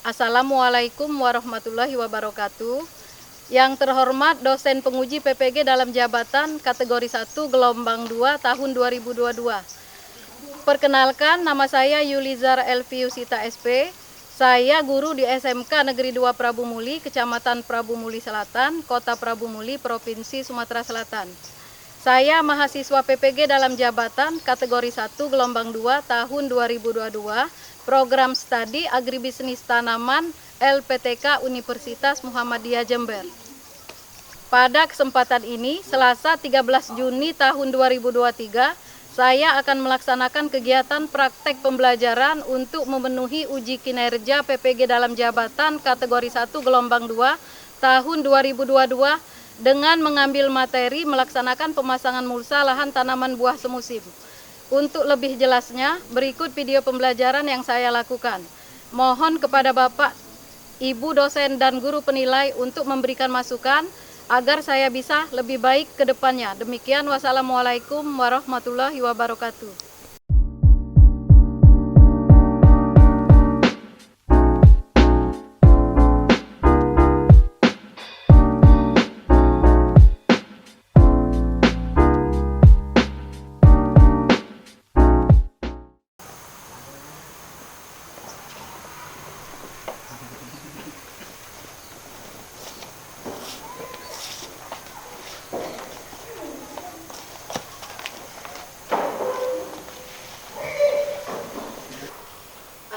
Assalamualaikum warahmatullahi wabarakatuh. Yang terhormat dosen penguji PPG dalam jabatan kategori 1 gelombang 2 tahun 2022. Perkenalkan, nama saya Yulizar Elviusita SP. Saya guru di SMK Negeri 2 Prabu Muli, Kecamatan Prabu Muli Selatan, Kota Prabu Muli, Provinsi Sumatera Selatan. Saya mahasiswa PPG dalam jabatan kategori 1 gelombang 2 tahun 2022, program studi agribisnis tanaman LPTK Universitas Muhammadiyah Jember. Pada kesempatan ini, Selasa 13 Juni tahun 2023, saya akan melaksanakan kegiatan praktek pembelajaran untuk memenuhi uji kinerja PPG dalam jabatan kategori 1 gelombang 2 tahun 2022 dengan mengambil materi melaksanakan pemasangan mulsa lahan tanaman buah semusim. Untuk lebih jelasnya, berikut video pembelajaran yang saya lakukan. Mohon kepada Bapak, Ibu dosen dan guru penilai untuk memberikan masukan agar saya bisa lebih baik ke depannya. Demikian, wassalamualaikum warahmatullahi wabarakatuh.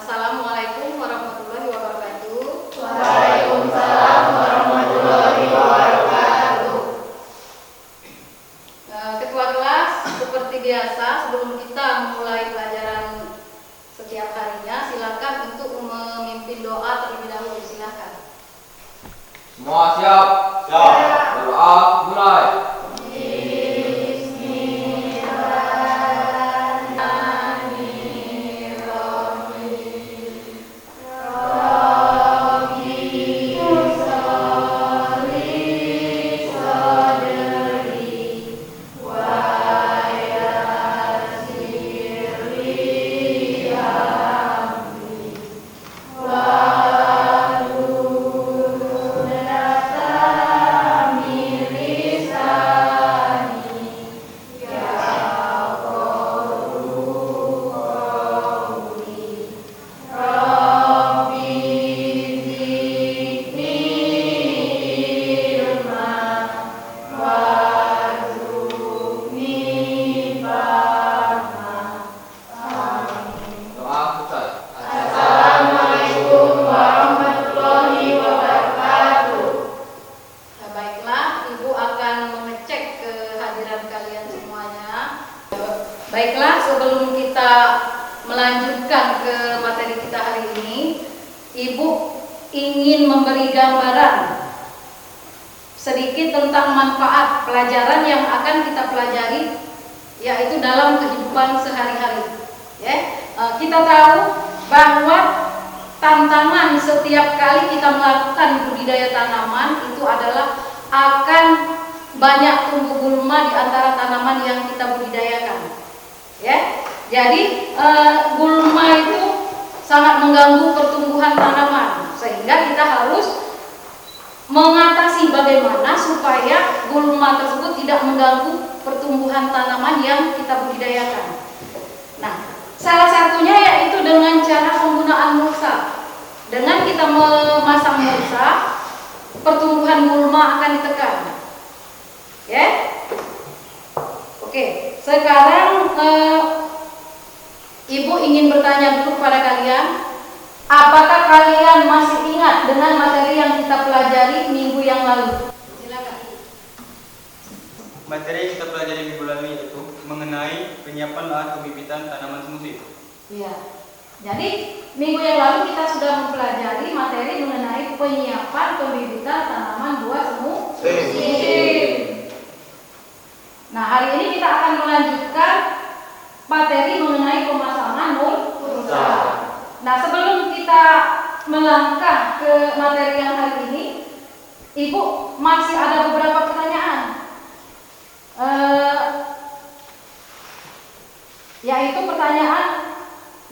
Assalamualaikum warahmatullahi wabarakatuh. Waalaikumsalam warahmatullahi wabarakatuh. Ketua kelas, seperti biasa, sebelum kita memulai pelajaran setiap harinya, silakan untuk memimpin doa terlebih dahulu. Silakan. Semua siap? Siap. Berdoa mulai. Doa selesai. Assalamualaikum warahmatullahi wabarakatuh. Baiklah, Ibu akan mengecek kehadiran kalian semuanya. Baiklah, sebelum kita melanjutkan ke materi kita hari ini, Ibu ingin memberi gambaran sedikit tentang manfaat pelajaran yang akan kita pelajari, yaitu dalam kehidupan sehari-hari. Kita tahu bahwa tantangan setiap kali kita melakukan budidaya tanaman itu adalah akan banyak tumbuh gulma di antara tanaman yang kita budidayakan. Jadi gulma itu sangat mengganggu pertumbuhan tanaman, sehingga kita harus mengatasi bagaimana supaya gulma tersebut tidak mengganggu pertumbuhan tanaman yang kita budidayakan. Nah, salah satunya yaitu dengan cara penggunaan mulsa. Dengan kita memasang mulsa, pertumbuhan gulma akan ditekan. Oke, sekarang Ibu ingin bertanya dulu kepada kalian, apakah kalian masih ingat dengan materi yang kita pelajari minggu yang lalu? Silakan. Materi yang kita pelajari minggu lalu itu mengenai penyiapan lahan pembibitan tanaman semusim. Iya. Jadi minggu yang lalu kita sudah mempelajari materi mengenai penyiapan pembibitan tanaman buah semusim. Nah, hari ini kita akan melanjutkan materi mengenai pemasangan mulsa. Nah, sebelum kita melangkah ke materi yang hari ini, Ibu masih ada beberapa pertanyaan. Yaitu pertanyaan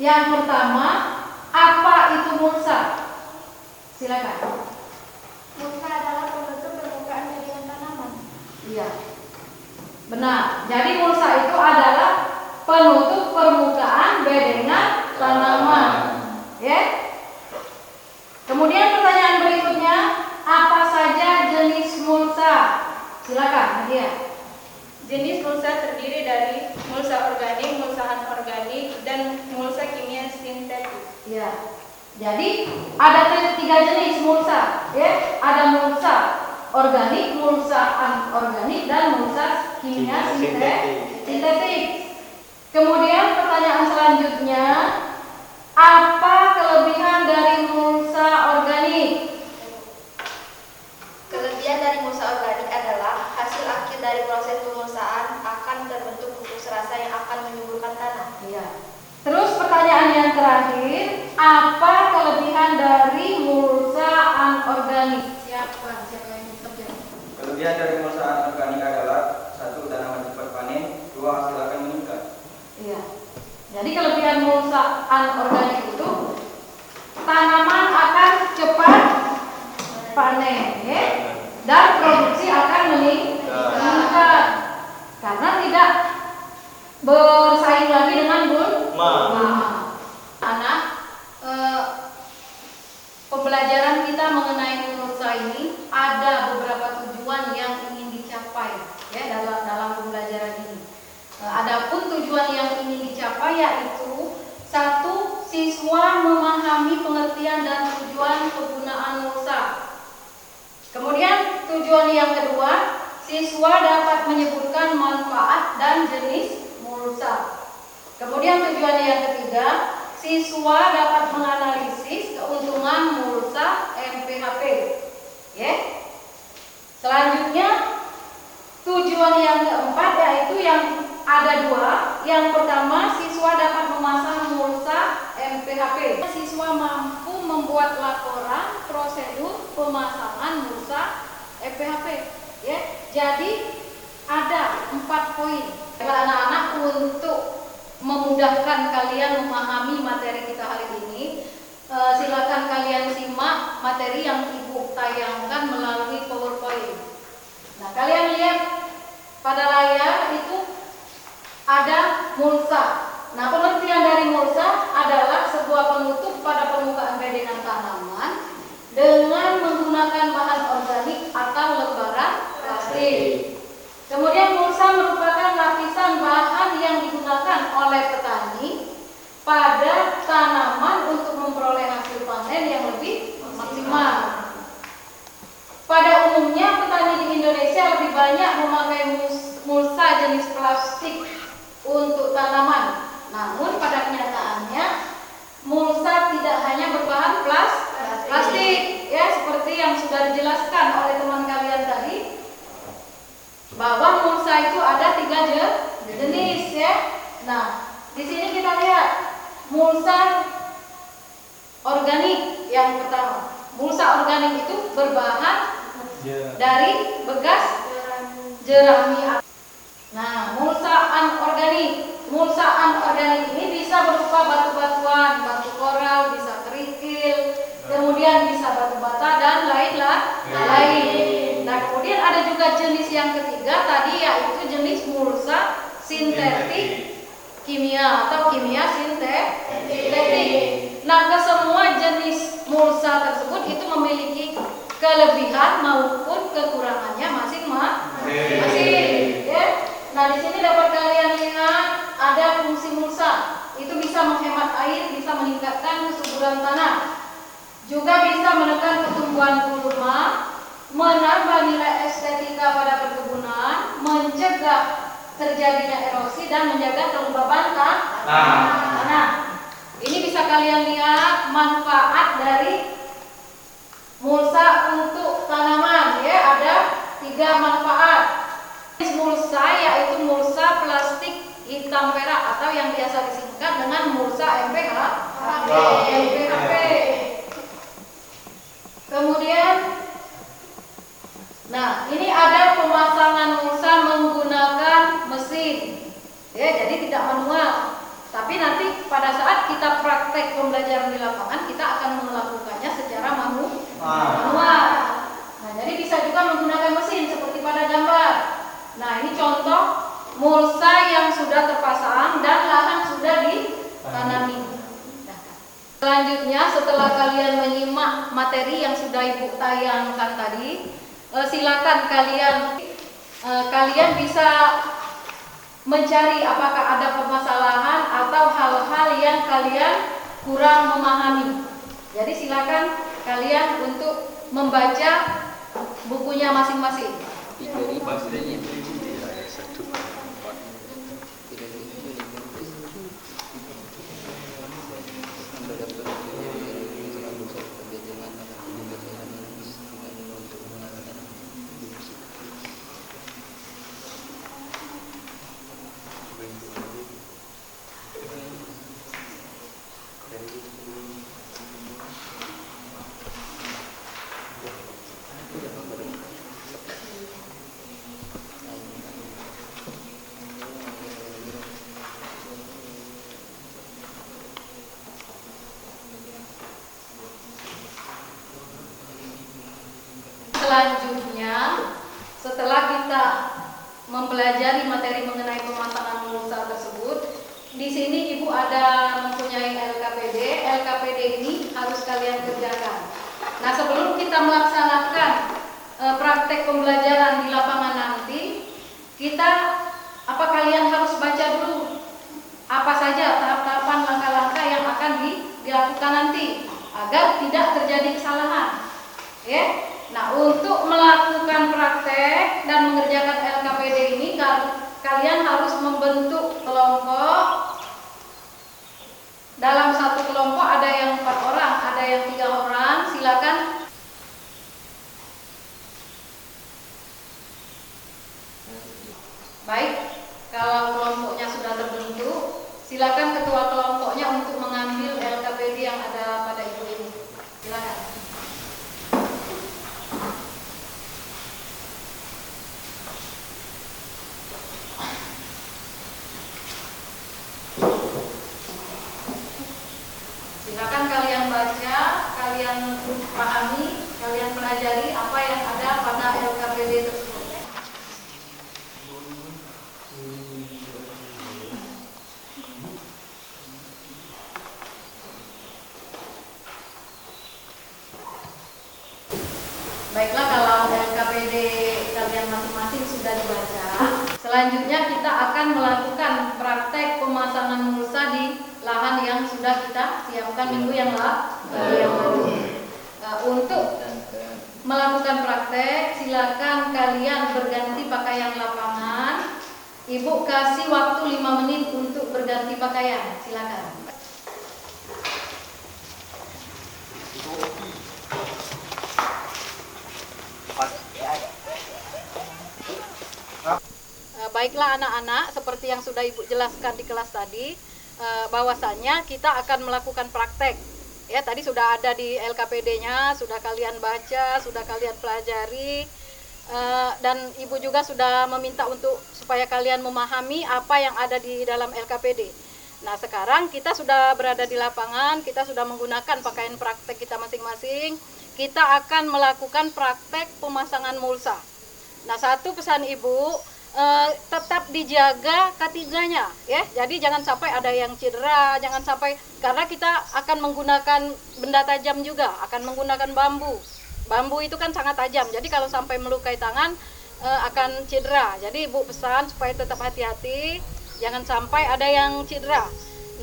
yang pertama, apa itu mulsa? Silakan. Mulsa adalah penutup permukaan bedengan tanaman. Iya. Benar. Jadi mulsa itu adalah penutup permukaan bedengan tanaman. Ya. Kemudian pertanyaan berikutnya, apa saja jenis mulsa? Silakan, Nadia. Jenis mulsa terdiri dari mulsa organik, mulsa anorganik, dan mulsa kimia sintetis. Ya. Jadi ada tiga jenis mulsa, ya. Ada mulsa organik, mulsa anorganik, dan mulsa kimia sintetik. Kemudian pertanyaan selanjutnya, apa kelebihan dari mulsa organik? Kelebihan dari mulsa organik adalah hasil akhir dari proses pemulsaan akan terbentuk pupuk serasa yang akan menyuburkan tanah. Iya. Terus pertanyaan yang terakhir, apa kelebihan dari mulsa anorganik? Siapa yang menjawab? Kelebihan dari mulsa anorganik adalah 1. Tanaman cepat panen, 2. Hasil akan meningkat. Iya. Jadi kelebihan mulsa anorganik itu tanaman akan cepat panen, ya, dan produksi akan meningkat karena tidak bersaing lagi dengan anak. Pembelajaran kita mengenai mulsa ini ada beberapa tujuan yang ingin dicapai, ya, dalam pembelajaran ini. Adapun tujuan yang ingin dicapai yaitu 1. Siswa memahami pengertian dan tujuan penggunaan mulsa. Kemudian tujuan yang kedua, siswa dapat menyebutkan manfaat dan jenis mulsa. Kemudian tujuan yang ketiga, siswa dapat menganalisis keuntungan mulsa MPHP. Ya. Selanjutnya tujuan yang keempat yaitu yang ada 2. Yang pertama, siswa dapat memasang mulsa MPHP. Siswa mampu membuat laporan prosedur pemasangan mulsa MPHP. Ya, jadi ada 4 poin. Anak-anak, untuk memudahkan kalian memahami materi kita hari ini, silakan kalian simak materi yang Ibu tayangkan melalui PowerPoint. Nah, kalian lihat pada layar itu ada mulsa. Nah, pengertian dari mulsa adalah sebuah penutup pada permukaan bedengan tanaman dengan menggunakan bahan organik atau lembaran plastik. Kemudian mulsa merupakan lapisan bahan yang digunakan oleh petani pada tanaman untuk memperoleh hasil panen yang lebih maksimal. Pada umumnya petani di Indonesia lebih banyak memakai mulsa jenis plastik untuk tanaman. Namun pada kenyataannya mulsa tidak hanya berbahan plastik, ya, seperti yang sudah dijelaskan oleh teman kalian tadi, bahwa mulsa itu ada 3 jenis, ya. Nah, di sini kita lihat mulsa organik yang pertama. Mulsa organik itu berbahan dari bekas jerami. Nah, mulsa anorganik. Mulsa anorganik ini bisa berupa batu-batuan, batu koral, bisa kerikil, kemudian bisa batu bata dan lain. Nah, kemudian ada juga jenis yang ketiga tadi, yaitu jenis mulsa sintetik kimia atau kimia sintetik. Nah, kesemua jenis mulsa tersebut itu memiliki kelebihan maupun kekurangannya masing-masing. Ya. Nah, di sini dapat kalian lihat ada fungsi mulsa. Itu bisa menghemat air, bisa meningkatkan kesuburan tanah, juga bisa menekan pertumbuhan kurma, menambah nilai estetika pada perkebunan, mencegah terjadinya erosi dan menjaga kelembaban tanah. Ini bisa kalian lihat manfaat dari mulsa untuk tanaman, ya. Ada 3 manfaat. Mulsa yaitu mulsa plastik hitam perak atau yang biasa disingkat dengan mulsa MPHP. Kemudian, nah, ini ada pemasangan mulsa menggunakan mesin, ya, jadi tidak manual. Tapi nanti pada saat kita praktek pembelajaran di lapangan, kita akan melakukannya secara manual. materi yang sudah Ibu tayangkan tadi. Silakan kalian bisa mencari apakah ada permasalahan atau hal-hal yang kalian kurang memahami. Jadi silakan kalian untuk membaca bukunya masing-masing. Selanjutnya, setelah kita mempelajari materi mengenai pemasangan mulsa tersebut, di sini Ibu ada mempunyai LKPD. LKPD ini harus kalian kerjakan. Nah, sebelum kita melaksanakan praktek pembelajaran di lapangan nanti, kalian harus baca dulu apa saja tahap-tahapan langkah-langkah yang akan dilakukan nanti agar tidak terjadi kesalahan. Ya. Nah, untuk melakukan praktek dan mengerjakan LKPD ini, kalian harus membentuk kelompok. Dalam satu kelompok ada yang 4 orang, ada yang 3 orang. Silakan. Baik, kalau kelompoknya sudah terbentuk, silakan ketua kelompoknya untuk mengambil LKPD yang ada pada Ibu ini. Silakan. Silakan kalian baca, kalian pahami, kalian pelajari apa yang ada pada LKPD tersebut. Baiklah, kalau LKPD kalian masing-masing sudah dibaca, selanjutnya kita akan melakukan praktek pemasangan mulsa di lahan yang sudah kita siapkan minggu yang lalu. Nah, untuk melakukan praktek, silakan kalian berganti pakaian lapangan. Ibu kasih waktu 5 menit untuk berganti pakaian. Silakan. Baiklah anak-anak, seperti yang sudah Ibu jelaskan di kelas tadi, bahwasannya kita akan melakukan praktek. Ya, tadi sudah ada di LKPD-nya, sudah kalian baca, sudah kalian pelajari, dan Ibu juga sudah meminta supaya kalian memahami apa yang ada di dalam LKPD. Nah, sekarang kita sudah berada di lapangan, kita sudah menggunakan pakaian praktek kita masing-masing. Kita akan melakukan praktek pemasangan mulsa. Nah, satu pesan Ibu, tetap dijaga K3-nya ya. Jadi jangan sampai ada yang cedera, jangan sampai, karena kita akan menggunakan benda tajam juga, akan menggunakan bambu. Bambu itu kan sangat tajam. Jadi kalau sampai melukai tangan akan cedera. Jadi Ibu pesan supaya tetap hati-hati, jangan sampai ada yang cedera.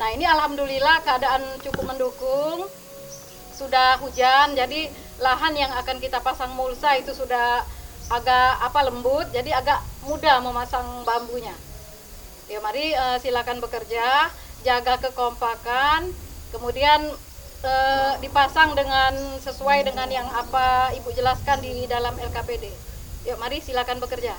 Nah, ini alhamdulillah keadaan cukup mendukung. Sudah hujan, jadi lahan yang akan kita pasang mulsa itu sudah agak lembut, jadi agak mudah memasang bambunya. Ya, mari silakan bekerja, jaga kekompakan, kemudian dipasang sesuai dengan yang apa Ibu jelaskan di dalam LKPD. Yuk, mari silakan bekerja.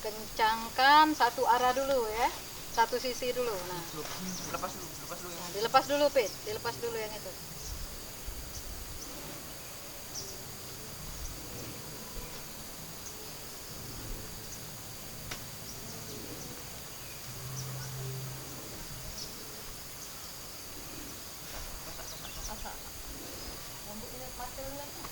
Kencangkan satu arah dulu ya. Satu sisi dulu. Nah, Lepas dulu ya. nah, dilepas dulu, Pit. Dilepas dulu yang itu. Rambutnya patil lagi.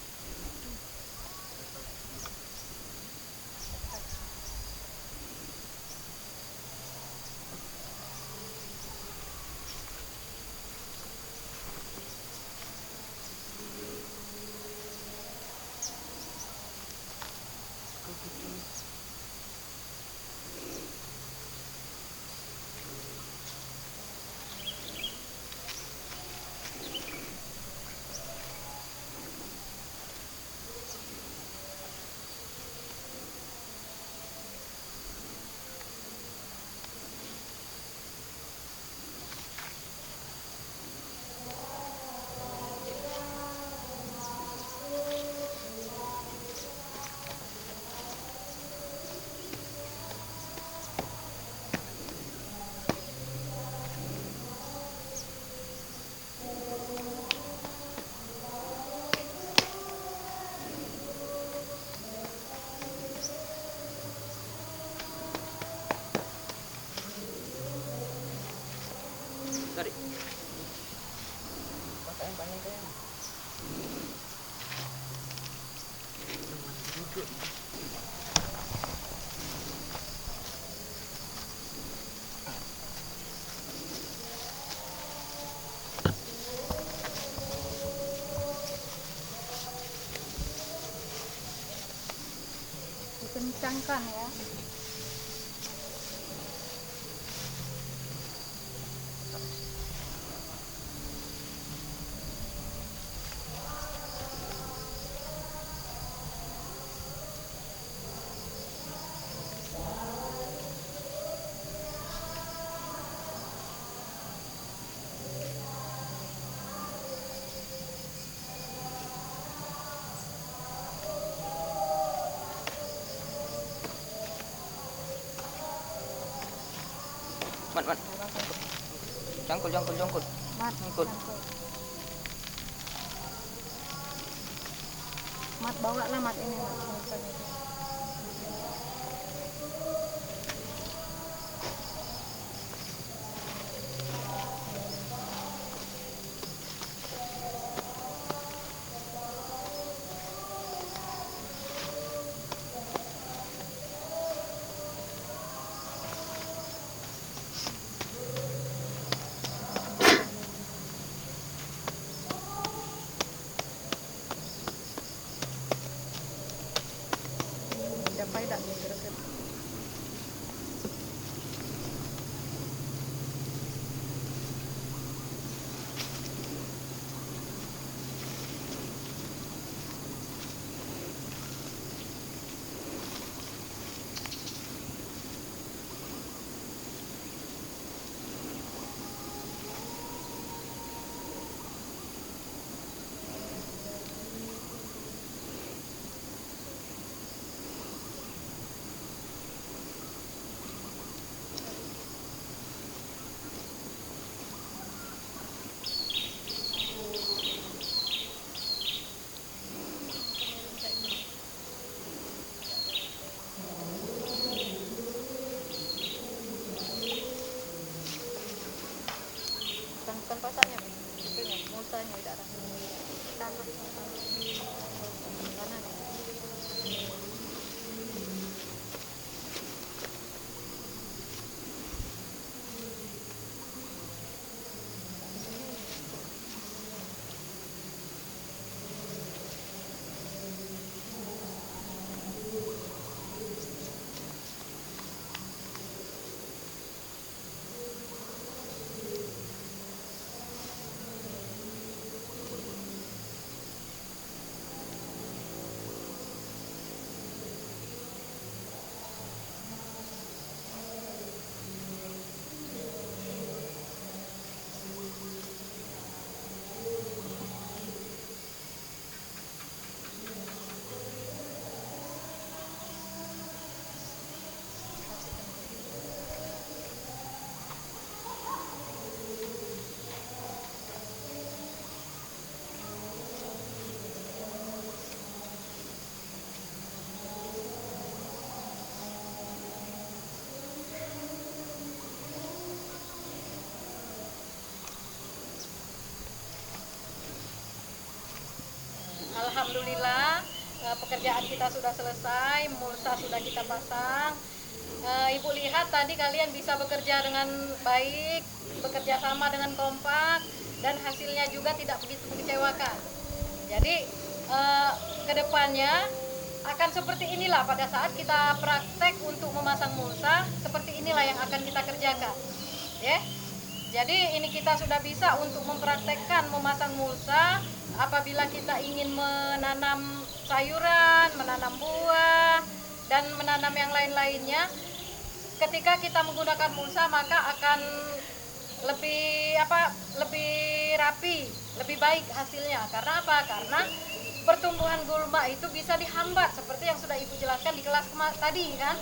Tarik. Pakai panen kayaknya. Dikencangkan ya. Mat. Jangkul. Mat, Ikut. Mat bawa lah mat ini mat. Capai tak nih kira-kira. alhamdulillah pekerjaan kita sudah selesai, mulsa sudah kita pasang. Ibu lihat tadi kalian bisa bekerja dengan baik, bekerja sama dengan kompak, dan hasilnya juga tidak begitu mengecewakan. Jadi kedepannya akan seperti inilah pada saat kita praktek untuk memasang mulsa, seperti inilah yang akan kita kerjakan. Ya. Jadi ini kita sudah bisa untuk mempraktekkan memasang mulsa apabila kita ingin menanam sayuran, menanam buah, dan menanam yang lain-lainnya. Ketika kita menggunakan mulsa maka akan lebih rapi, lebih baik hasilnya. Karena apa? Karena pertumbuhan gulma itu bisa dihambat seperti yang sudah Ibu jelaskan di kelas tadi kan.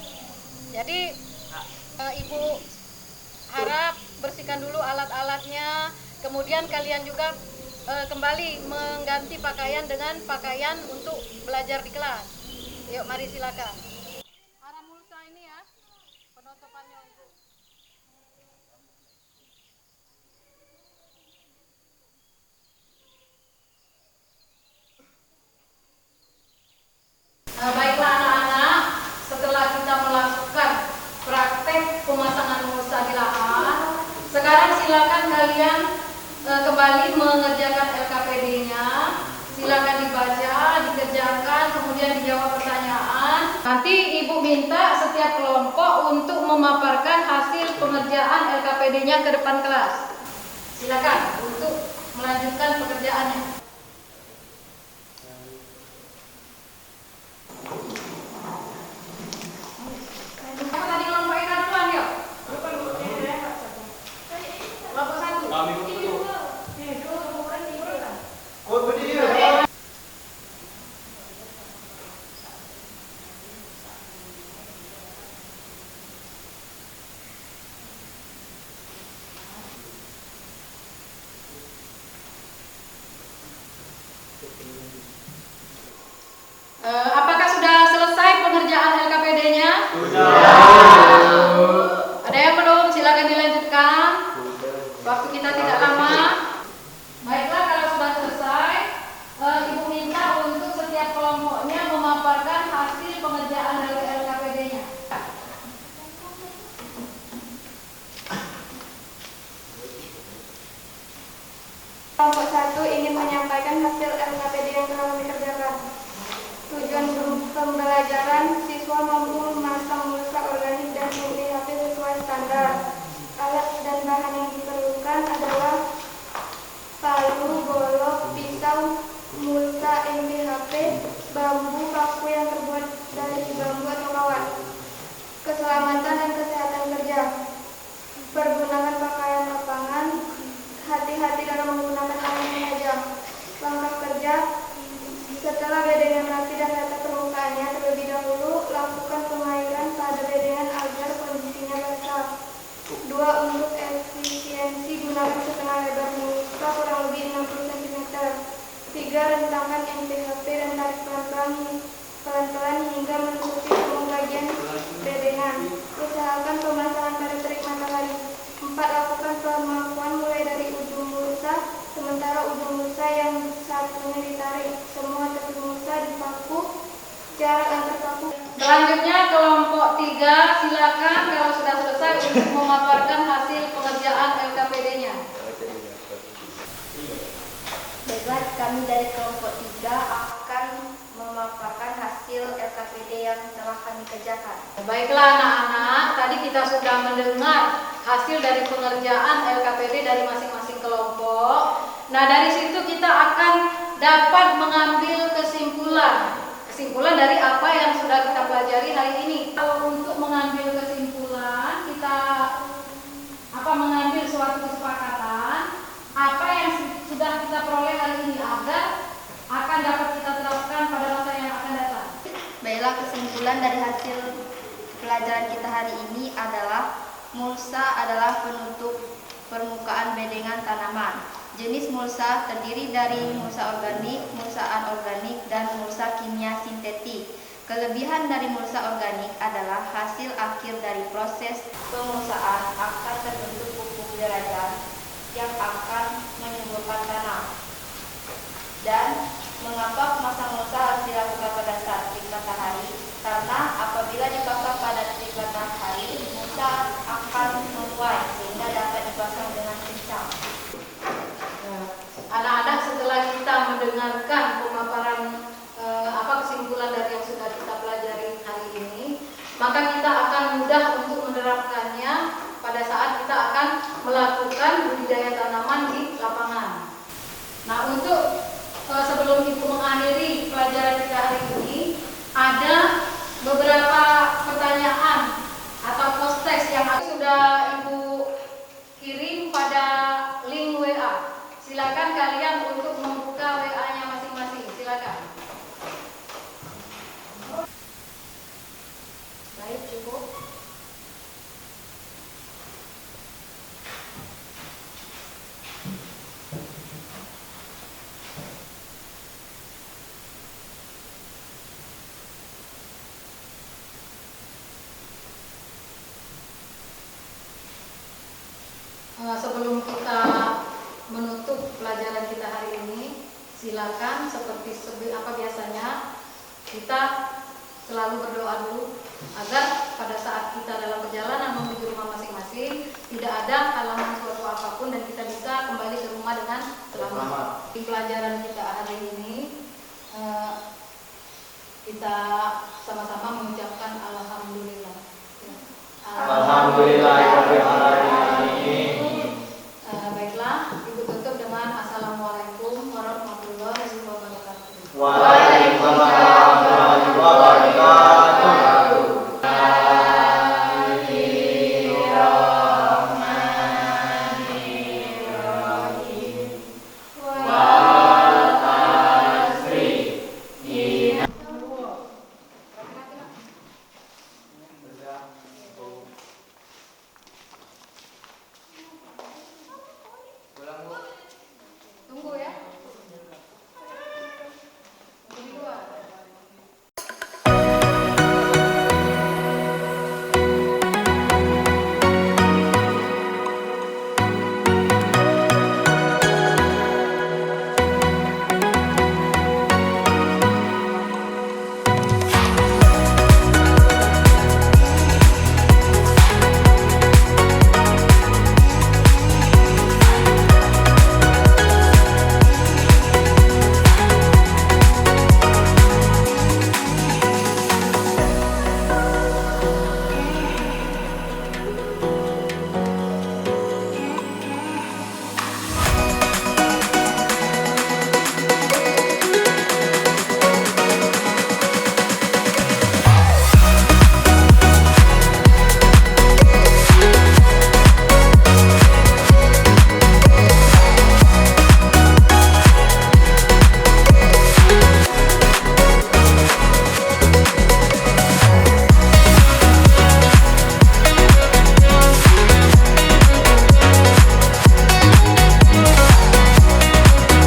Jadi Ibu harap bersihkan dulu alat-alatnya, kemudian kalian juga kembali mengganti pakaian dengan pakaian untuk belajar di kelas. Yuk mari silakan. Arah mulsa ini ya, penutupannya Ibu. Baiklah anak-anak, setelah kita melakukan praktek pemasangan mulsa di lahan, sekarang silakan kalian kembali mengerjakan LKPD-nya. Silakan dibaca, dikerjakan, kemudian dijawab pertanyaan. Nanti Ibu minta setiap kelompok untuk memaparkan hasil pengerjaan LKPD-nya ke depan kelas. Silakan untuk melanjutkan pekerjaannya. Apakah sudah selesai pengerjaan LKPD-nya? Sudah. Ada yang belum? Silakan dilanjutkan. Waktu kita tidak lama. Baiklah, kalau sudah selesai, Ibu minta untuk setiap kelompoknya memaparkan hasil pengerjaan dari LKPD-nya. Kelompok 1 ingin menyampaikan hasil LKPD yang telah kami kerjakan. Tujuan pembelajaran, siswa mampu memasang mulsa organik dan MPHP sesuai standar. Alat dan bahan yang diperlukan adalah palu, golok, pisau, mulsa MPHP, bambu, paku yang terbuat dari bambu atau kawat. Keselamatan dan kesehatan kerja. Pergunakan pakaian lapangan, hati-hati dalam menggunakan alat penajam. Langkah kerja. Setelah bedengan rapi dan rata permukaannya, terlebih dahulu lakukan pengairan pada bedengan agar kondisinya basah. 2. Untuk efisiensi gunakan setengah lebar mulsa kurang lebih 60 cm. 3. Rentangkan MPHP dan tarik pelan-pelan hingga menutupi semua bagian bedengan. Usahakan pemasangan pada terik matahari. 4. Lakukan pemakuan mulai dari ujung mulsa, sementara ujung mulsa yang satunya ditarik. Semua tepi mulsa dipaku, jarak antar paku. Selanjutnya kelompok 3, silakan kalau sudah selesai untuk memaparkan hasil pengerjaan LKPD-nya. Baiklah, kami dari kelompok 3 akan memaparkan hasil LKPD yang telah kami kerjakan. Baiklah anak-anak, tadi kita sudah mendengar hasil dari pengerjaan LKPD dari masing-masing kelompok. Nah, dari situ kita akan dapat mengambil kesimpulan dari apa yang sudah kita pelajari hari ini. Kalau untuk mengambil kesimpulan, kita mengambil suatu kesepakatan apa yang sudah kita peroleh hari ini agar akan dapat kita terapkan pada masa yang akan datang. Baiklah, kesimpulan dari hasil pelajaran kita hari ini adalah mulsa adalah penutup permukaan bedengan tanaman. Jenis mulsa terdiri dari mulsa organik, mulsa anorganik, dan mulsa kimia sintetik. Kelebihan dari mulsa organik adalah hasil akhir dari proses pemulsaan akan terbentuk pupuk derajat yang akan menyuburkan tanah. Dan Mengapa pemasang mulsa harus dilakukan pada saat terik matahari? Karena apabila dipasang pada terik matahari, mulsa akan menuai sehingga dapat dipasang dengan kencang. Anak-anak, setelah kita mendengarkan pemaparan kesimpulan dari yang sudah kita pelajari hari ini, maka kita akan mudah untuk menerapkannya pada saat kita akan melakukan budidaya tanaman di lapangan. Nah, untuk sebelum Ibu mengakhiri pelajaran kita hari ini, ada beberapa pertanyaan atau post-teks yang sudah Ibu kirim pada link WA. Silakan kalian untuk membuka WA-nya masing-masing. Silakan. Baik, cukup. Sebelum kita menutup pelajaran kita hari ini, silakan seperti biasanya kita selalu berdoa dulu agar pada saat kita dalam perjalanan menuju rumah masing-masing tidak ada halangan suatu apapun dan kita bisa kembali ke rumah dengan selamat. Di pelajaran kita hari ini kita sama-sama mengucapkan alhamdulillah. Alhamdulillah.